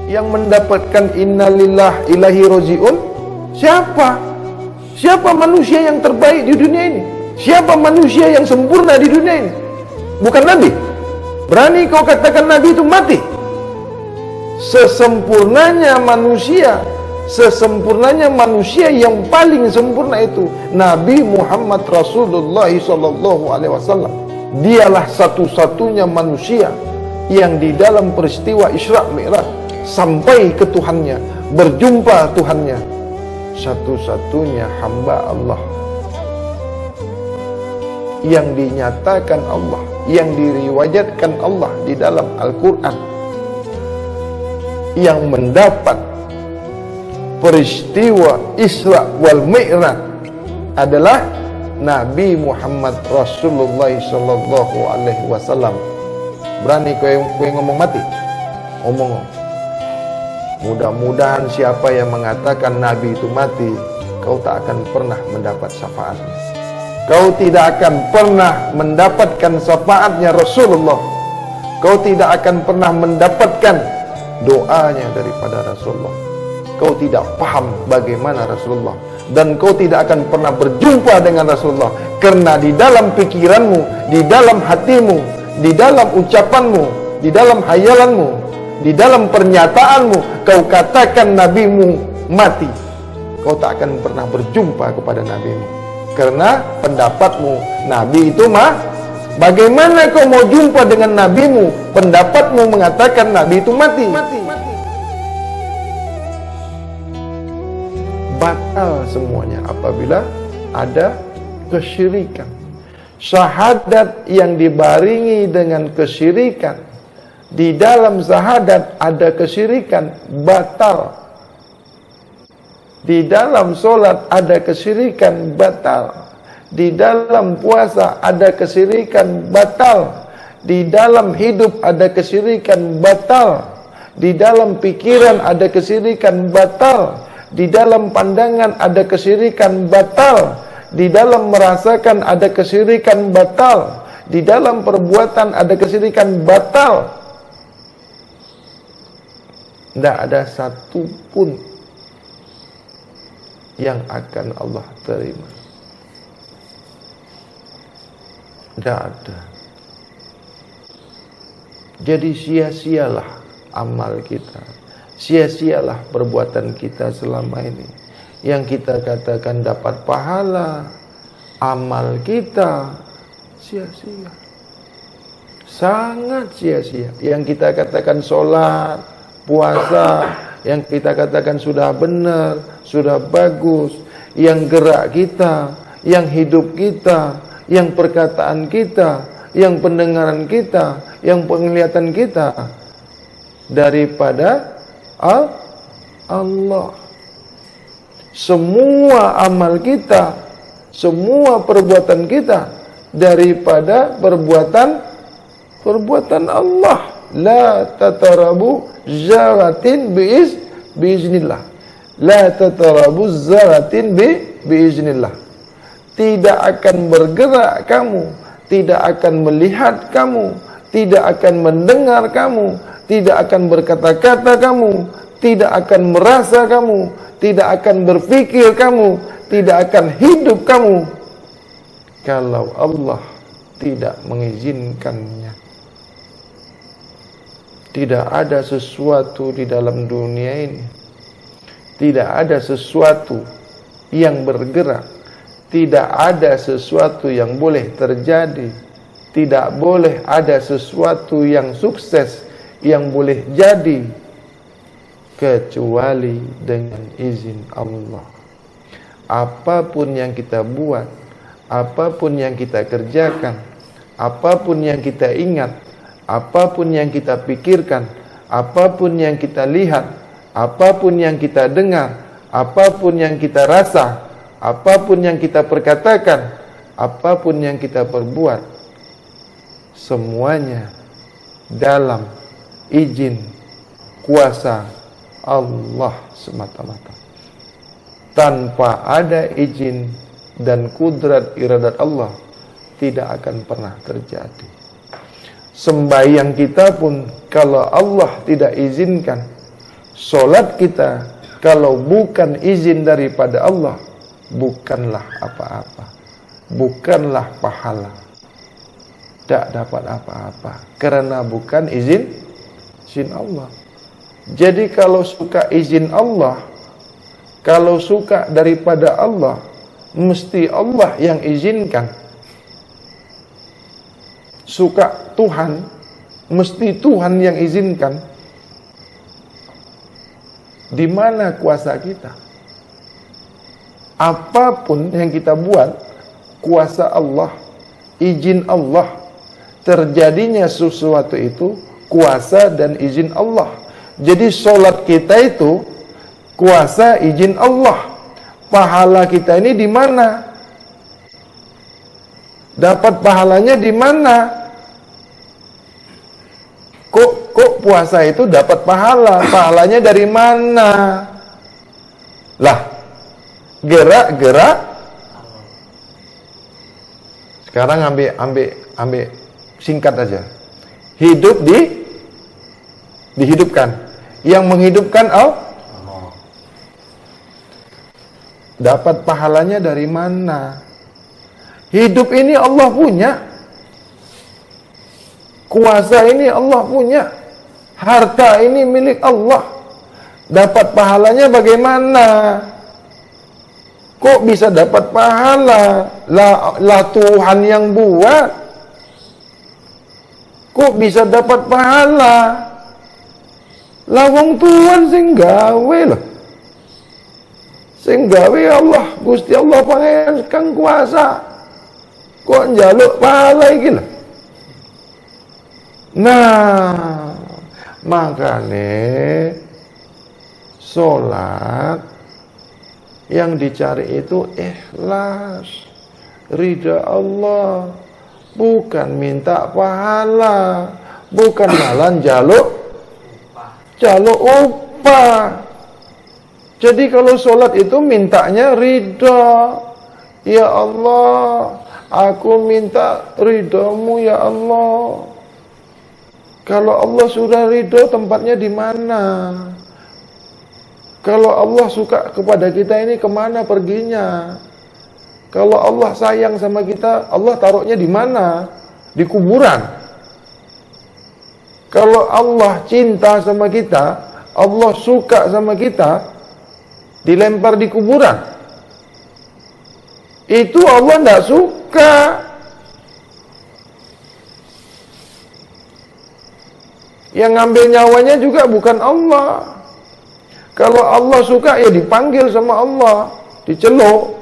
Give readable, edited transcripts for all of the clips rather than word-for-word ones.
yang mendapatkan innalillah ilahi roji'un? Siapa? Siapa manusia yang terbaik di dunia ini? Siapa manusia yang sempurna di dunia ini? Bukan Nabi. Berani kau katakan Nabi itu mati? Sesempurnanya manusia yang paling sempurna itu Nabi Muhammad Rasulullah SAW. Dialah satu-satunya manusia yang di dalam peristiwa Isra Mi'raj sampai ke Tuhannya, berjumpa Tuhannya, satu-satunya hamba Allah yang dinyatakan Allah, yang diriwayatkan Allah di dalam Al-Quran, yang mendapat peristiwa Isra wal Mi'raj adalah Nabi Muhammad Rasulullah sallallahu alaihi wasallam. Berani kau ngomong mati? Ngomong. Mudah-mudahan siapa yang mengatakan Nabi itu mati, kau tak akan pernah mendapat syafaatnya. Kau tidak akan pernah mendapatkan syafaatnya Rasulullah. Kau tidak akan pernah mendapatkan doanya daripada Rasulullah. Kau tidak paham bagaimana Rasulullah, dan kau tidak akan pernah berjumpa dengan Rasulullah, karena di dalam pikiranmu, di dalam hatimu, di dalam ucapanmu, di dalam hayalanmu, di dalam pernyataanmu, kau katakan nabimu mati. Kau tak akan pernah berjumpa kepada nabimu, karena pendapatmu nabi itu mah. Bagaimana kau mau jumpa dengan nabimu? Pendapatmu mengatakan nabi itu mati. Batal semuanya apabila ada kesyirikan. Syahadat yang dibaringi dengan kesyirikan, di dalam syahadat ada kesyirikan, batal. Di dalam solat ada kesyirikan, batal. Di dalam puasa ada kesyirikan, batal. Di dalam hidup ada kesyirikan, batal. Di dalam pikiran ada kesyirikan, batal. Di dalam pandangan ada kesyirikan, batal. Di dalam merasakan ada kesyirikan, batal. Di dalam perbuatan ada kesyirikan, batal. Tidak ada satu pun yang akan Allah terima. Tidak ada. Jadi sia-sialah amal kita, sia-sialah perbuatan kita selama ini. Yang kita katakan dapat pahala, amal kita sia-sia, sangat sia-sia. Yang kita katakan sholat, puasa, yang kita katakan sudah benar, sudah bagus, yang gerak kita, yang hidup kita, yang perkataan kita, yang pendengaran kita, yang penglihatan kita daripada Allah. Semua amal kita, semua perbuatan kita daripada perbuatan Allah. La tatarabu zaratin biiznillah. La tatarabu zaratin biiznillah. Tidak akan bergerak kamu, tidak akan melihat kamu, tidak akan mendengar kamu, tidak akan berkata-kata kamu, tidak akan merasa kamu, tidak akan berpikir kamu, tidak akan hidup kamu, kalau Allah tidak mengizinkannya. Tidak ada sesuatu di dalam dunia ini, tidak ada sesuatu yang bergerak, tidak ada sesuatu yang boleh terjadi, tidak boleh ada sesuatu yang sukses yang boleh jadi kecuali dengan izin Allah. Apapun yang kita buat, apapun yang kita kerjakan, apapun yang kita ingat, apapun yang kita pikirkan, apapun yang kita lihat, apapun yang kita dengar, apapun yang kita rasa, apapun yang kita perkatakan, apapun yang kita perbuat, semuanya dalam izin kuasa Allah semata-mata. Tanpa ada izin dan kudrat iradat Allah, tidak akan pernah terjadi. Sembahyang kita pun kalau Allah tidak izinkan, Solat kita kalau bukan izin daripada Allah, bukanlah apa-apa, bukanlah pahala, tidak dapat apa-apa, karena bukan izin Allah. Jadi kalau suka izin Allah, kalau suka daripada Allah, mesti Allah yang izinkan. Suka Tuhan, mesti Tuhan yang izinkan. Di mana kuasa kita? Apapun yang kita buat, kuasa Allah, izin Allah. Terjadinya sesuatu itu kuasa dan izin Allah. Jadi solat kita itu kuasa izin Allah. Pahala kita ini di mana? Dapat pahalanya di mana? Kok puasa itu dapat pahala? Pahalanya dari mana? Lah, gerak-gerak. Sekarang ambil singkat aja. Hidup dihidupkan. Yang menghidupkan Allah. Dapat pahalanya dari mana? Hidup ini Allah punya. Kuasa ini Allah punya. Harta ini milik Allah. Dapat pahalanya bagaimana? Kok bisa dapat pahala? Lah Tuhan yang buat. Kok bisa dapat pahala? Lah wong Tuhan sing gawe loh. Sing gawe Allah, Gusti Allah pangeran kang kuasa. Kok njaluk pahala iki lho. Nah, makanya salat yang dicari itu ikhlas, ridha Allah, bukan minta pahala, bukan malah njaluk upah. Jadi kalau sholat itu mintanya ridha. Ya Allah, aku minta ridhamu ya Allah. Kalau Allah sudah ridha, tempatnya di mana? Kalau Allah suka kepada kita ini, kemana perginya? Kalau Allah sayang sama kita, Allah taruhnya di mana? Di kuburan. Kalau Allah cinta sama kita, Allah suka sama kita, dilempar di kuburan. Itu Allah tidak suka. Yang ngambil nyawanya juga bukan Allah. Kalau Allah suka ya dipanggil sama Allah, diceluk.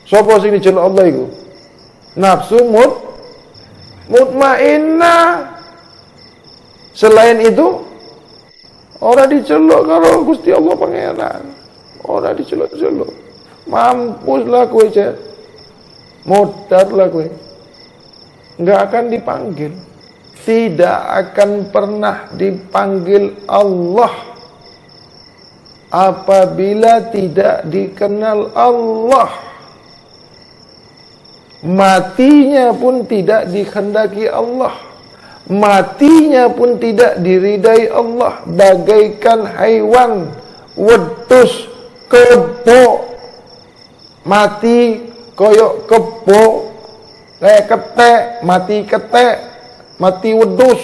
Sopo sing diceluk Allah itu? Nafsu mutmainnah. Selain itu, orang diceluk kalau Gusti Allah pangeran. Orang diceluk-celuk. Mampuslah kowe, Cek. Modarlah kowe. Enggak akan dipanggil. Tidak akan pernah dipanggil Allah apabila tidak dikenal Allah. Matinya pun tidak dikehendaki Allah. Matinya pun tidak diridai Allah. Bagaikan haiwan, wedhus, kebo. Mati koyok kebo, kayak ketek, mati wedhus,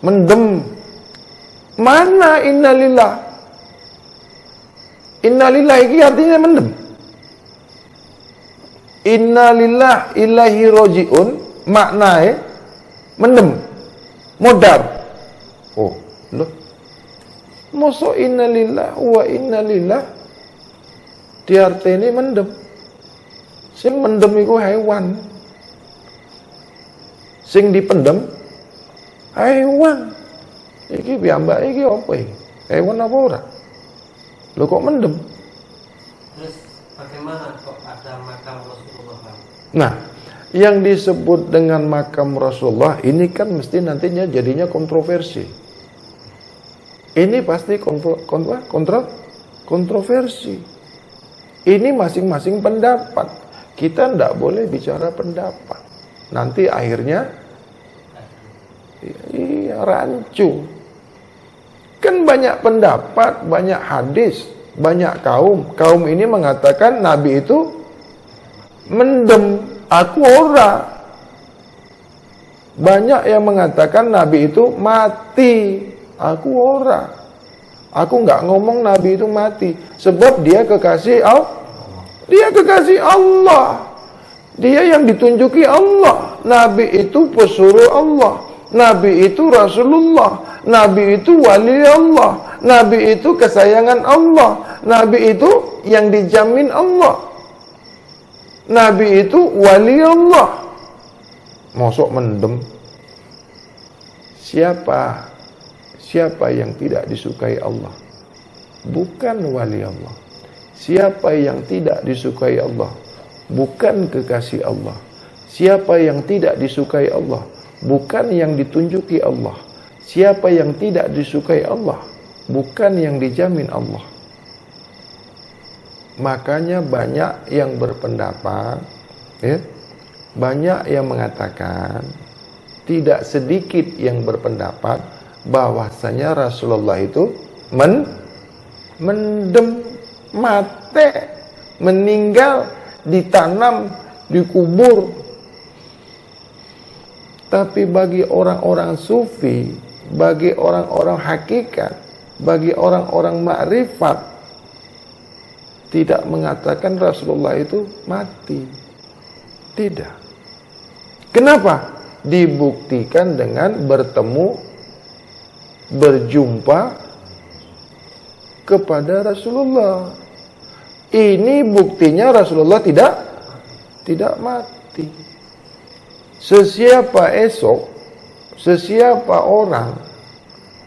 mendem. Mana innalillah? Innalillah ini artinya mendem. Innalillah ilahi roji'un, maknanya mendem, modar. Oh, loh. Masa innalillah wa innalillah diarteni mendem. Sing mendem iku hewan. Sing dipendem hewan. Iki piyambak iki apa iki? Hewan apa ora? Lho kok mendem? Terus bagaimana kok ada makam Rasulullah? Nah, yang disebut dengan makam Rasulullah ini kan mesti nantinya jadinya kontroversi. Ini pasti kontroversi. Ini masing-masing pendapat. Kita tidak boleh bicara pendapat. Nanti akhirnya rancu. Kan banyak pendapat, banyak hadis, banyak kaum. Kaum ini mengatakan Nabi itu mendem, aku ora. Banyak yang mengatakan Nabi itu mati, aku ora. Aku nggak ngomong Nabi itu mati, sebab dia kekasih Allah. Dia kekasih Allah. Dia yang ditunjuki Allah. Nabi itu pesuruh Allah. Nabi itu Rasulullah. Nabi itu wali Allah. Nabi itu kesayangan Allah. Nabi itu yang dijamin Allah. Nabi itu wali Allah. Mosok mendem. Siapa yang tidak disukai Allah? Bukan wali Allah. Siapa yang tidak disukai Allah? Bukan kekasih Allah. Siapa yang tidak disukai Allah? Bukan yang ditunjuki Allah. Siapa yang tidak disukai Allah? Bukan yang dijamin Allah. Makanya banyak yang berpendapat, ya, banyak yang mengatakan, tidak sedikit yang berpendapat bahwasanya Rasulullah itu mendem, mati, meninggal, ditanam, dikubur. Tapi bagi orang-orang sufi, bagi orang-orang hakikat, bagi orang-orang makrifat, tidak mengatakan Rasulullah itu mati. Tidak. Kenapa? Dibuktikan dengan bertemu, berjumpa kepada Rasulullah. Ini buktinya Rasulullah tidak mati. Sesiapa orang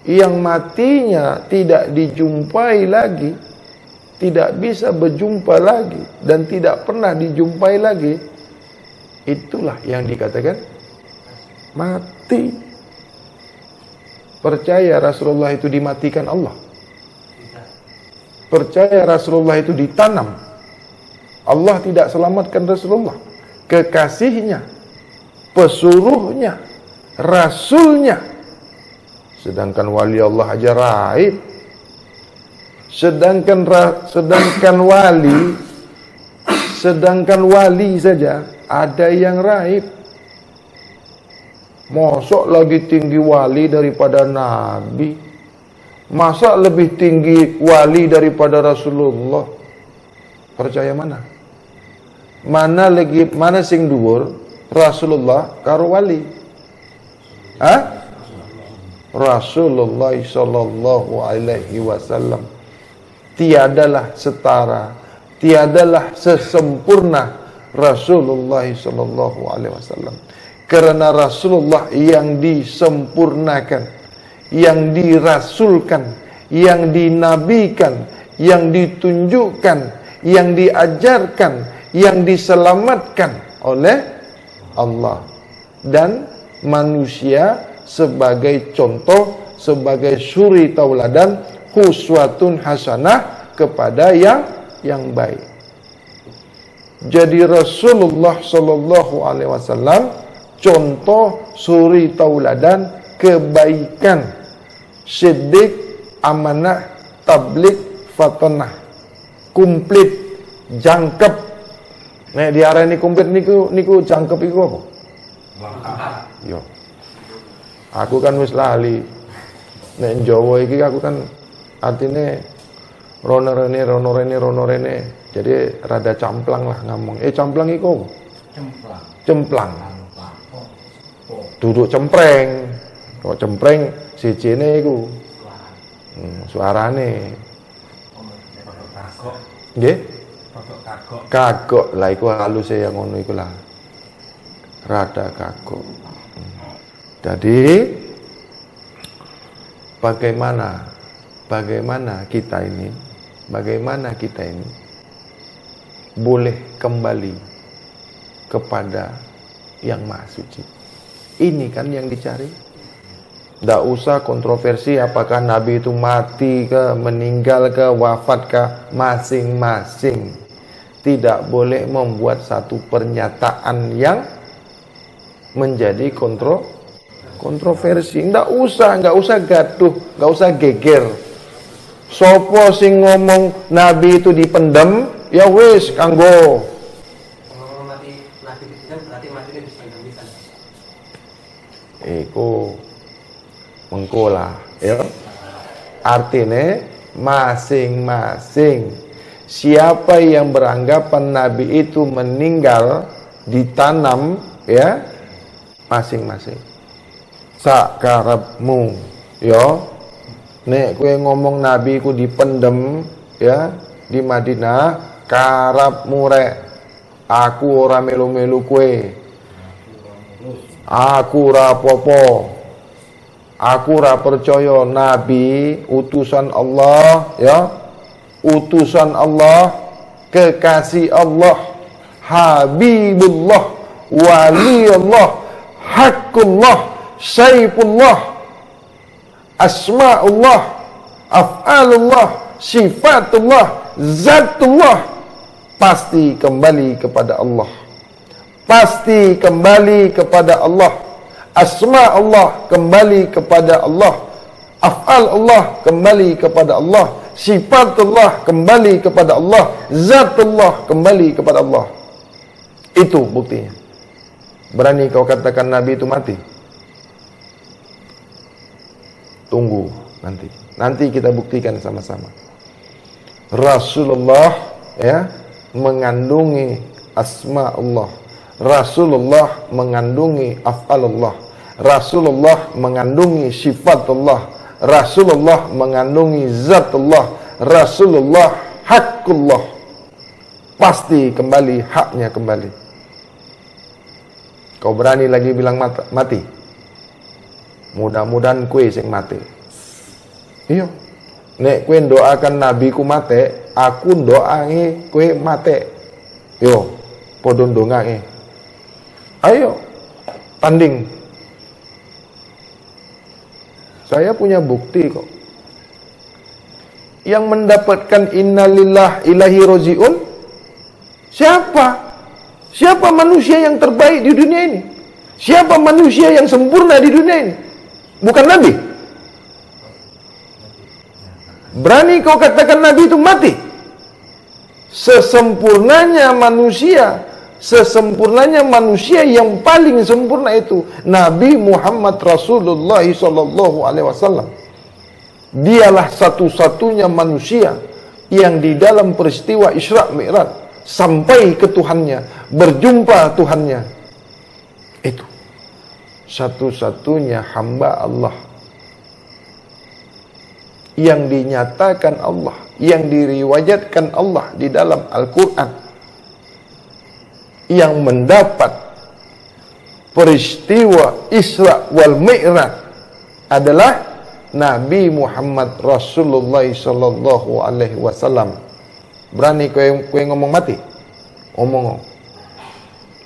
yang matinya tidak dijumpai lagi, tidak bisa berjumpa lagi, dan tidak pernah dijumpai lagi, itulah yang dikatakan mati. Percaya Rasulullah itu dimatikan Allah? Percaya Rasulullah itu ditanam? Allah tidak selamatkan Rasulullah, kekasihnya, pesuruhnya, rasulnya. Sedangkan wali Allah aja raib. Sedangkan wali saja ada yang raib. Mosok lagi tinggi wali daripada Nabi? Masa lebih tinggi wali daripada Rasulullah? Percaya mana? Mana sing dhuwur? Rasulullah karo wali? Rasulullah sallallahu alaihi wasallam tiadalah setara, tiadalah sesempurna Rasulullah sallallahu alaihi wasallam. Karena Rasulullah yang disempurnakan, yang dirasulkan, yang dinabikan, yang ditunjukkan, yang diajarkan, yang diselamatkan oleh Allah, dan manusia sebagai contoh, sebagai suri tauladan, uswatun hasanah kepada yang baik. Jadi Rasulullah sallallahu alaihi wasallam contoh suri tauladan kebaikan, siddiq, amanah, tabligh, fatanah, komplit, jangkep. Nek diarani komplit niku jangkep iku apa? Yo. Aku kan wis lali. Nek Jawa iki aku kan artine rono rene. Jadi rada camplang lah ngomong. Camplang iku apa? Cemplang. Duduk cempreng. Kok cempreng sijine iku. Suarane. Nggih? Kagok lah iku halus yang ngono iku lah. Rada kagok. Jadi bagaimana kita ini boleh kembali kepada yang Maha Suci. Ini kan yang dicari. Tidak usah kontroversi apakah Nabi itu mati ke, meninggal ke, wafat ke, masing-masing. Tidak boleh membuat satu pernyataan yang menjadi kontroversi. Kontroversi, nggak usah gaduh, nggak usah geger. Sopo sing ngomong Nabi itu dipendem, ya wis kanggo. Ngomong mati Nabi dipendam berarti matinya bisa. Iku mengkola, ya. Artinya masing-masing siapa yang beranggapan Nabi itu meninggal ditanam, ya, masing-masing. Sakarepmu, ya. Nek kowe ngomong Nabi ku dipendem, ya, di Madinah, karepmu rek. Aku ora melu-melu kowe. Aku ora apa-apa. Aku ora percaya Nabi utusan Allah, ya. Utusan Allah, kekasih Allah, Habibullah, Waliullah, Haqqullah, Saifullah, Asma'ullah, Af'alullah, Sifatullah, Zatullah, pasti kembali kepada Allah. Pasti kembali kepada Allah. Asma Allah kembali kepada Allah. Af'al Allah kembali kepada Allah. Sifatullah kembali kepada Allah. Zatullah kembali kepada Allah. Itu buktinya. Berani kau katakan Nabi itu mati? Tunggu nanti. Nanti kita buktikan sama-sama. Rasulullah, ya, mengandungi asma Allah. Rasulullah mengandungi af'alullah. Rasulullah mengandungi sifatullah. Rasulullah mengandungi zatullah. Rasulullah haqqullah. Pasti kembali, haknya kembali. Kau berani lagi bilang mati? Mudah-mudahan kue sing mati. Iya. Nek kue doakan Nabi ku mate, aku doangi kue mate. Yo, podo ndongae. Ayo, tanding. Saya punya bukti kok. Yang mendapatkan innalillah ilahi roji'un, siapa? Siapa manusia yang terbaik di dunia ini? Siapa manusia yang sempurna di dunia ini? Bukan Nabi. Berani kau katakan Nabi itu mati? Sesempurnanya manusia yang paling sempurna itu Nabi Muhammad Rasulullah SAW. Dialah satu-satunya manusia yang di dalam peristiwa Isra Mi'raj sampai ke Tuhannya, berjumpa Tuhannya. Itu satu-satunya hamba Allah yang dinyatakan Allah, yang diriwayatkan Allah di dalam Al-Quran, yang mendapat peristiwa Isra wal Mi'raj adalah Nabi Muhammad Rasulullah sallallahu alaihi wasallam. Berani kowe ngomong mati? Omong.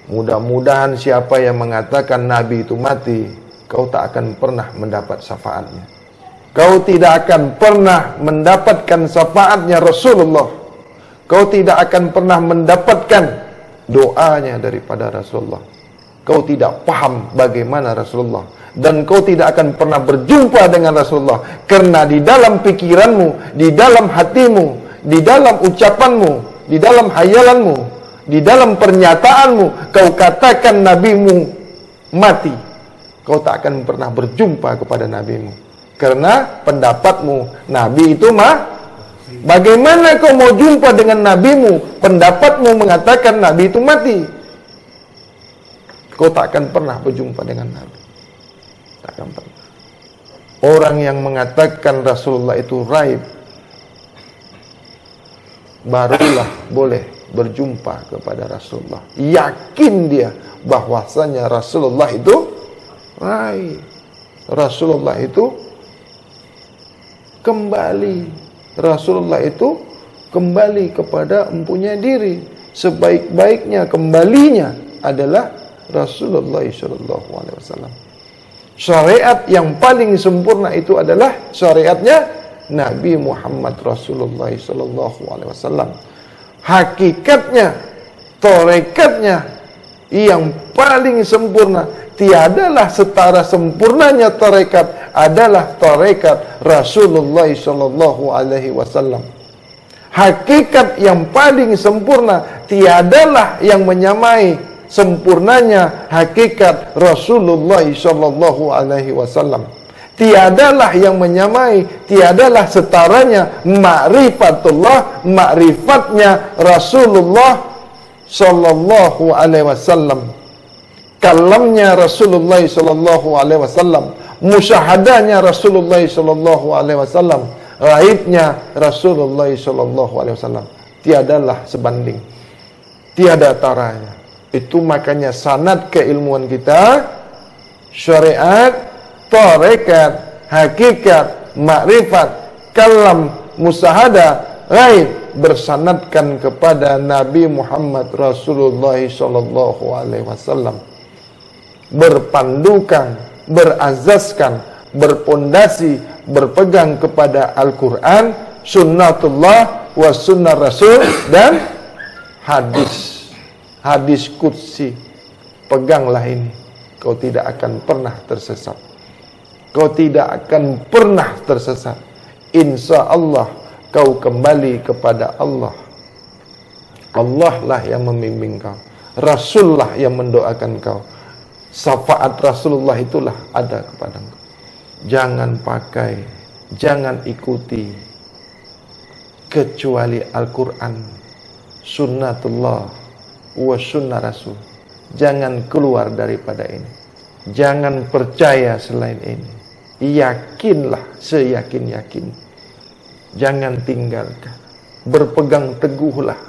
Mudah-mudahan siapa yang mengatakan Nabi itu mati, kau tak akan pernah mendapat syafaatnya. Kau tidak akan pernah mendapatkan syafaatnya Rasulullah. Kau tidak akan pernah mendapatkan doanya daripada Rasulullah. Kau tidak paham bagaimana Rasulullah, dan kau tidak akan pernah berjumpa dengan Rasulullah, karena di dalam pikiranmu, di dalam hatimu, di dalam ucapanmu, di dalam hayalanmu, di dalam pernyataanmu, kau katakan nabimu mati. Kau tak akan pernah berjumpa kepada nabimu, karena pendapatmu Nabi itu bagaimana kau mau jumpa dengan nabimu? Pendapatmu mengatakan Nabi itu mati. Kau tak akan pernah berjumpa dengan Nabi. Tak akan pernah. Orang yang mengatakan Rasulullah itu raib, barulah boleh berjumpa kepada Rasulullah. Yakin dia bahwasanya Rasulullah itu raib. Rasulullah itu kembali. Rasulullah itu kembali kepada empunya diri. Sebaik-baiknya kembalinya adalah Rasulullah SAW. Syariat yang paling sempurna itu adalah syariatnya Nabi Muhammad Rasulullah SAW. Hakikatnya, tarekatnya yang paling sempurna, tiadalah setara sempurnanya tarekat adalah tarekat Rasulullah sallallahu alaihi wasallam. Hakikat yang paling sempurna tiadalah yang menyamai sempurnanya hakikat Rasulullah sallallahu alaihi wasallam. Tiadalah yang menyamai, tiadalah setaranya ma'rifatullah, ma'rifatnya Rasulullah sallallahu alaihi wasallam. Kalamnya Rasulullah sallallahu alaihi wasallam, musyahadahnya Rasulullah sallallahu alaihi wasallam, raibnya Rasulullah sallallahu alaihi wasallam. Tiadalah sebanding, tiada taranya. Itu makanya sanad keilmuan kita, syariat, tarekat, hakikat, makrifat, kalam, musyahadah, raib bersanadkan kepada Nabi Muhammad Rasulullah sallallahu alaihi wasallam. Berpandukan, berazaskan, berpondasi, berpegang kepada Al-Quran, sunnatullah, wa sunnah Rasul, dan hadis. Hadis qudsi. Peganglah ini, kau tidak akan pernah tersesat. Kau tidak akan pernah tersesat. Insya Allah kau kembali kepada Allah. Allah lah yang membimbing kau, Rasul lah yang mendoakan kau. Syafaat Rasulullah itulah ada kepada engkau. Jangan pakai, jangan ikuti kecuali Al-Quran, sunnatullah, wa sunnah Rasul. Jangan keluar daripada ini. Jangan percaya selain ini. Yakinlah seyakin-yakin. Jangan tinggalkan. Berpegang teguhlah,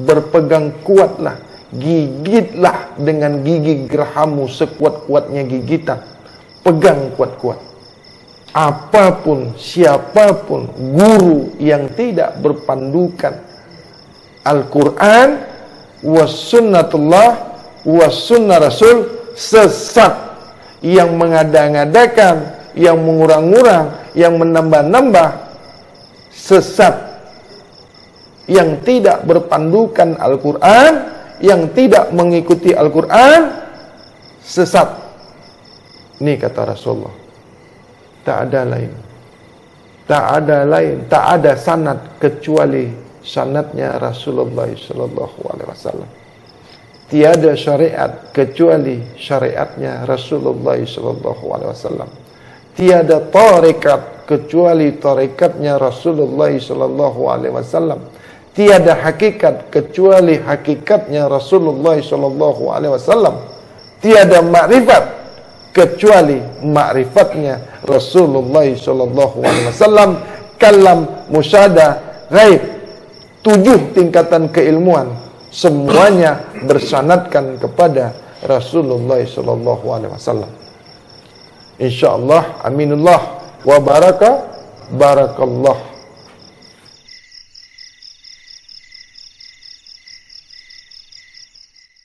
berpegang kuatlah. Gigitlah dengan gigi gerahamu sekuat-kuatnya gigitan. Pegang kuat-kuat. Apapun, siapapun guru yang tidak berpandukan Al-Quran was sunnatullah was sunnah Rasul, sesat. Yang mengada-ngadakan, yang mengurang-urang, yang menambah-nambah, sesat. Yang tidak berpandukan Al-Quran, yang tidak mengikuti Al-Quran, sesat. Ini kata Rasulullah. Tak ada lain. Tak ada lain. Tak ada sanad kecuali sanadnya Rasulullah sallallahu alaihi wasallam. Tiada syariat kecuali syariatnya Rasulullah sallallahu alaihi wasallam. Tiada tarekat kecuali tarekatnya Rasulullah sallallahu alaihi wasallam. Tiada hakikat kecuali hakikatnya Rasulullah sallallahu alaihi wasallam. Tiada makrifat kecuali makrifatnya Rasulullah sallallahu alaihi wasallam. Kalam, musyahadah, ghaib. 7 tingkatan keilmuan semuanya bersanadkan kepada Rasulullah sallallahu alaihi wasallam. Insyaallah, aminullah wa barakallah.